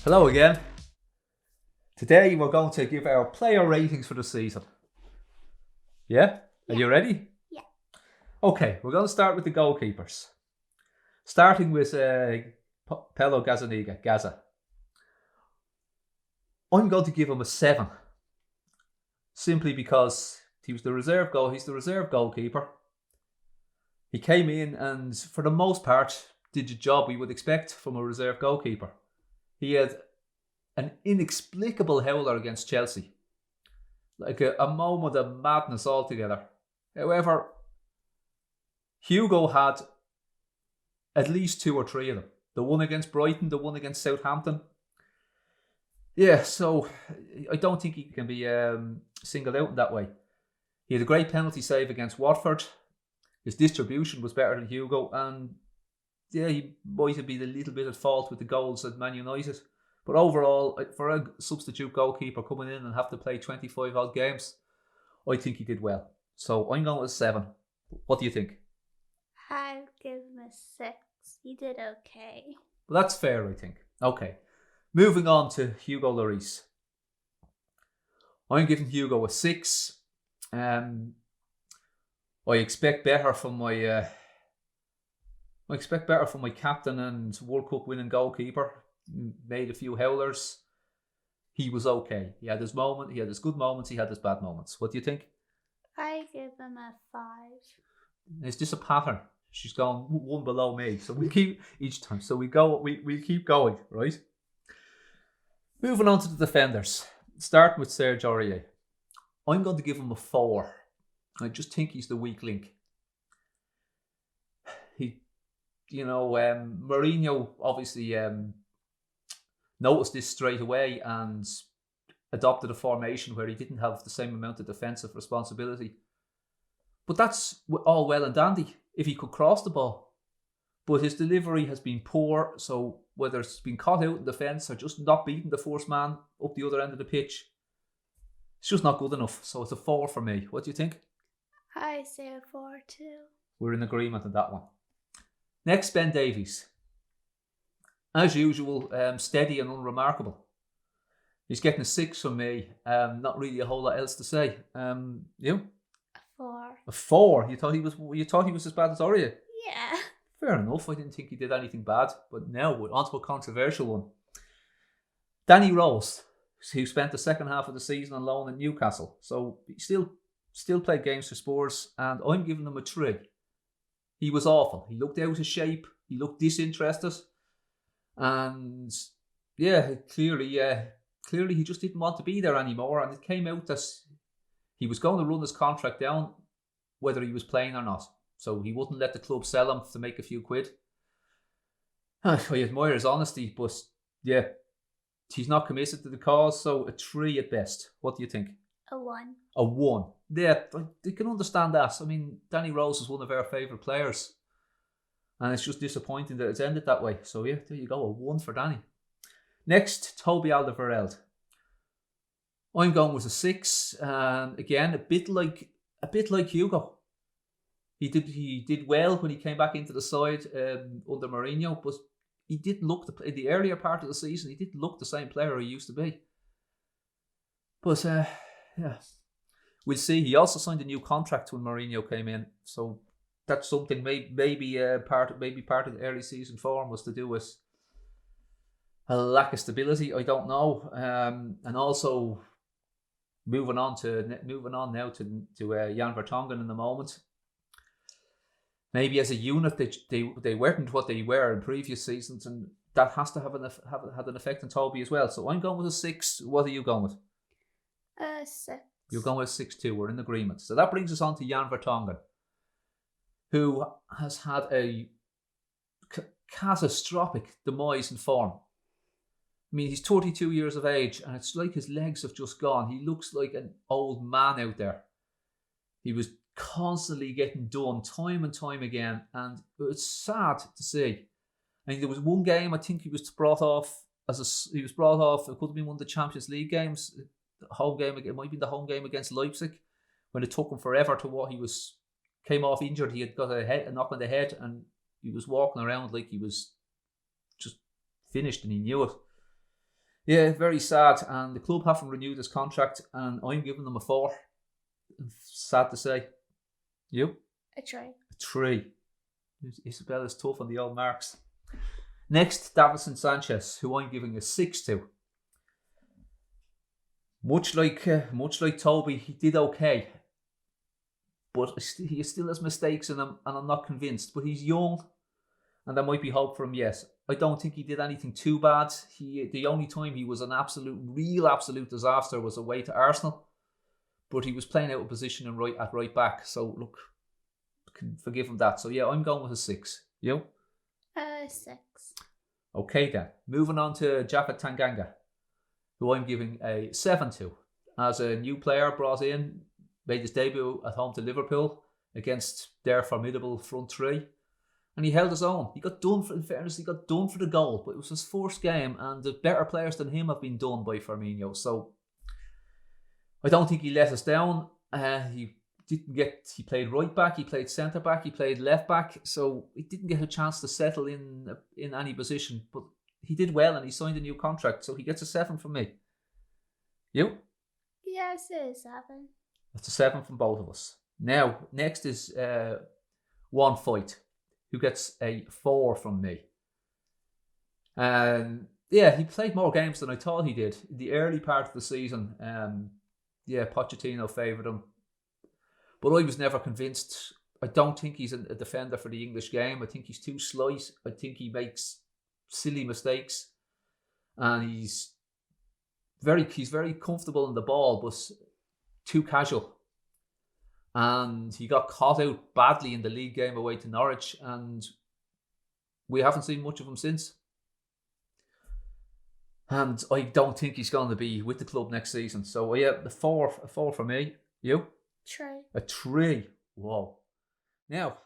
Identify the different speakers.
Speaker 1: Hello again. Today we're going to give our player ratings for the season. Yeah? Are you ready?
Speaker 2: Yeah.
Speaker 1: Okay, we're going to start with the goalkeepers. Starting with Pello Gazzaniga, Gaza. I'm going to give him a 7. Simply because he's the reserve goalkeeper. He came in and, for the most part, did the job we would expect from a reserve goalkeeper. He had an inexplicable howler against Chelsea. Like a moment of madness altogether. However, Hugo had at least 2 or 3 of them. The one against Brighton, the one against Southampton. Yeah, so I don't think he can be singled out in that way. He had a great penalty save against Watford. His distribution was better than Hugo, and yeah, he might have been a little bit at fault with the goals at Man United. But overall, for a substitute goalkeeper coming in and have to play 25 odd games, I think he did well. So I'm going with 7. What do you think?
Speaker 2: I'd give him a 6. He did okay.
Speaker 1: Well, that's fair, I think. Okay. Moving on to Hugo Lloris. I'm giving Hugo a 6. I expect better from my captain and World Cup winning goalkeeper. Made a few howlers. He was okay. He had his moment. He had his good moments. He had his bad moments. What do you think?
Speaker 2: I give him a 5.
Speaker 1: Is this a pattern? She's gone one below me, so we keep each time. So we keep going, right? Moving on to the defenders. Starting with Serge Aurier. I'm going to give him a 4. I just think he's the weak link. Mourinho obviously noticed this straight away and adopted a formation where he didn't have the same amount of defensive responsibility. But that's all well and dandy if he could cross the ball. But his delivery has been poor, so whether it's been caught out in defence or just not beating the first man up the other end of the pitch, it's just not good enough. So it's a 4 for me. What do you think?
Speaker 2: I say a 4 too.
Speaker 1: We're in agreement on that one. Next, Ben Davies. As usual, steady and unremarkable. He's getting a 6 from me. Not really a whole lot else to say. You?
Speaker 2: A 4.
Speaker 1: A 4. You thought he was as bad as Aurier?
Speaker 2: Yeah.
Speaker 1: Fair enough. I didn't think he did anything bad. But now we're on to a controversial one. Danny Rose, who spent the second half of the season on loan in Newcastle. So he still played games for Spurs, and I'm giving him a 3. He was awful. He looked out of shape. He looked disinterested. And yeah, clearly he just didn't want to be there anymore. And it came out that he was going to run his contract down whether he was playing or not. So he wouldn't let the club sell him to make a few quid. I admire his honesty, but yeah, he's not committed to the cause, so a 3 at best. What do you think?
Speaker 2: A 1.
Speaker 1: A 1. Yeah, I can understand that. I mean, Danny Rose is one of our favourite players. And it's just disappointing that it's ended that way. So yeah, there you go, a 1 for Danny. Next, Toby Alderweireld. I'm going with a 6. Again, a bit like Hugo. He did well when he came back into the side under Mourinho, but he didn't look in the earlier part of the season. He didn't look the same player he used to be. But yeah, we'll see. He also signed a new contract when Mourinho came in, so that's something. Maybe part of the early season form was to do with a lack of stability. I don't know. And also moving on now to Jan Vertonghen in the moment. Maybe as a unit they weren't what they were in previous seasons, and that has to have had an effect on Toby as well. So I'm going with a 6. What are you going with?
Speaker 2: A 6.
Speaker 1: You're going with 6 too. We're in agreement. So that brings us on to Jan Vertonghen, who has had a catastrophic demise in form. I mean, he's 32 years of age, and it's like his legs have just gone. He looks like an old man out there. He was constantly getting done time and time again, and it's sad to see. I mean, there was one game I think he was brought off. It could have been one of the Champions League games. Home game, it might be the home game against Leipzig, when it took him forever to what came off injured. He had got a knock on the head, and he was walking around like he was just finished, and he knew it. Yeah, very sad. And the club haven't renewed his contract, and I'm giving them a 4. Sad to say. You?
Speaker 2: A 3.
Speaker 1: A 3. Isabella's tough on the old marks. Next, Davison Sanchez, who I'm giving a 6 to. Much like Toby, he did okay, but he still has mistakes in him, and I'm not convinced. But he's young, and there might be hope for him. Yes, I don't think he did anything too bad. The only time he was an absolute disaster was away to Arsenal, but he was playing out of position and at right back. So look, can forgive him that. So yeah, I'm going with a 6. You?
Speaker 2: 6.
Speaker 1: Okay then. Moving on to Japhet Tanganga, who I'm giving a 7 to. As a new player brought in, made his debut at home to Liverpool against their formidable front three. And he held his own. He got done for, in fairness, he got done for the goal, but it was his first game, and the better players than him have been done by Firmino. So I don't think he let us down. He played right back, he played centre back, he played left back, so he didn't get a chance to settle in any position. But he did well, and he signed a new contract, so he gets a 7 from me. You?
Speaker 2: Yes, it's a 7.
Speaker 1: That's a 7 from both of us. Now, next is One Fight, who gets a 4 from me. And yeah, he played more games than I thought he did. In the early part of the season, Pochettino favoured him. But I was never convinced. I don't think he's a defender for the English game. I think he's too slight. I think he makes silly mistakes. And he's very comfortable in the ball, but too casual. And he got caught out badly in the league game away to Norwich, and we haven't seen much of him since. And I don't think he's going to be with the club next season. So yeah, a 4 for me. You?
Speaker 2: 3.
Speaker 1: A 3. Whoa. Now,